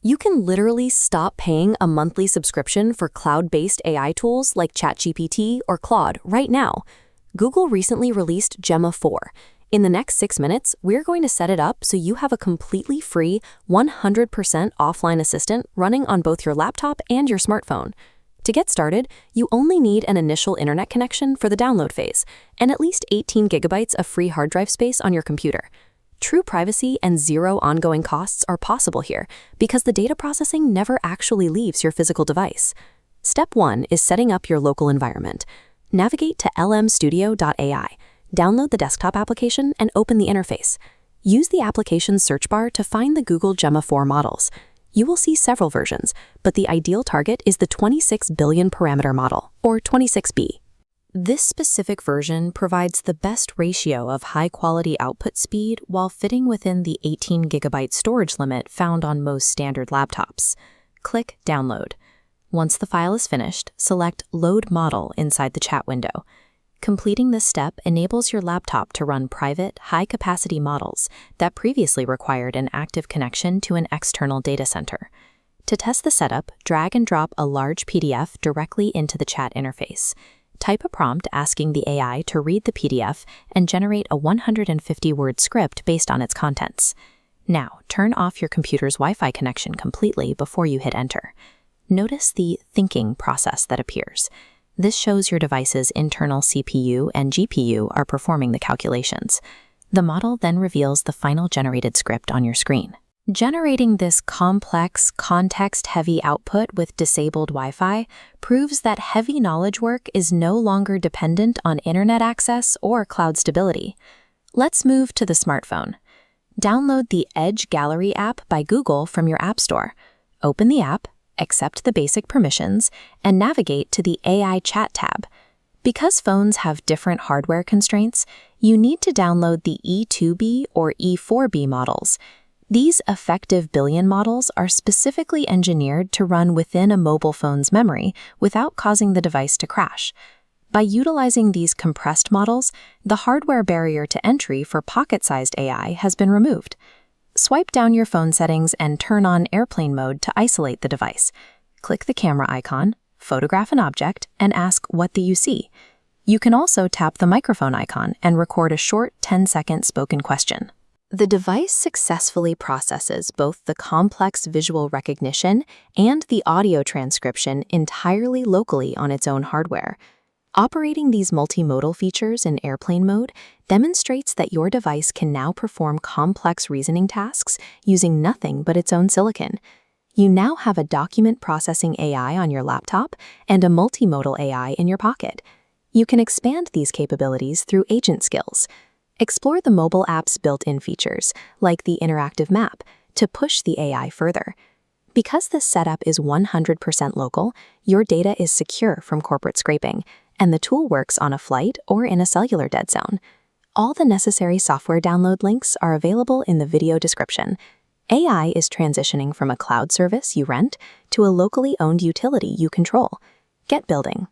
You can literally stop paying a monthly subscription for cloud-based AI tools like ChatGPT or Claude right now. Google recently released Gemma 4. In the next 6 minutes, we're going to set it up so you have a completely free, 100% offline assistant running on both your laptop and your smartphone. To get started, you only need an initial internet connection for the download phase and at least 18 gigabytes of free hard drive space on your computer. True privacy and zero ongoing costs are possible here because the data processing never actually leaves your physical device. Step 1 is setting up your local environment. Navigate to lmstudio.ai, download the desktop application, and open the interface. Use the application's search bar to find the Google Gemma 4 models. You will see several versions, but the ideal target is the 26 billion parameter model, or 26B. This specific version provides the best ratio of high-quality output speed while fitting within the 18 gigabyte storage limit found on most standard laptops. Click Download. Once the file is finished, select Load Model inside the chat window. Completing this step enables your laptop to run private, high-capacity models that previously required an active connection to an external data center. To test the setup, drag and drop a large PDF directly into the chat interface. Type a prompt asking the AI to read the PDF and generate a 150-word script based on its contents. Now, turn off your computer's Wi-Fi connection completely before you hit Enter. Notice the thinking process that appears. This shows your device's internal CPU and GPU are performing the calculations. The model then reveals the final generated script on your screen. Generating this complex, context-heavy output with disabled Wi-Fi proves that heavy knowledge work is no longer dependent on internet access or cloud stability. Let's move to the smartphone. Download the Edge Gallery app by Google from your App Store. Open the app, accept the basic permissions, and navigate to the AI Chat tab. Because phones have different hardware constraints, you need to download the E2B or E4B models. These effective billion models are specifically engineered to run within a mobile phone's memory without causing the device to crash. By utilizing these compressed models, the hardware barrier to entry for pocket-sized AI has been removed. Swipe down your phone settings and turn on airplane mode to isolate the device. Click the camera icon, photograph an object, and ask, "What do you see?" You can also tap the microphone icon and record a short 10-second spoken question. The device successfully processes both the complex visual recognition and the audio transcription entirely locally on its own hardware. Operating these multimodal features in airplane mode demonstrates that your device can now perform complex reasoning tasks using nothing but its own silicon. You now have a document processing AI on your laptop and a multimodal AI in your pocket. You can expand these capabilities through agent skills. Explore the mobile app's built-in features, like the interactive map, to push the AI further. Because this setup is 100% local, your data is secure from corporate scraping, and the tool works on a flight or in a cellular dead zone. All the necessary software download links are available in the video description. AI is transitioning from a cloud service you rent to a locally owned utility you control. Get building.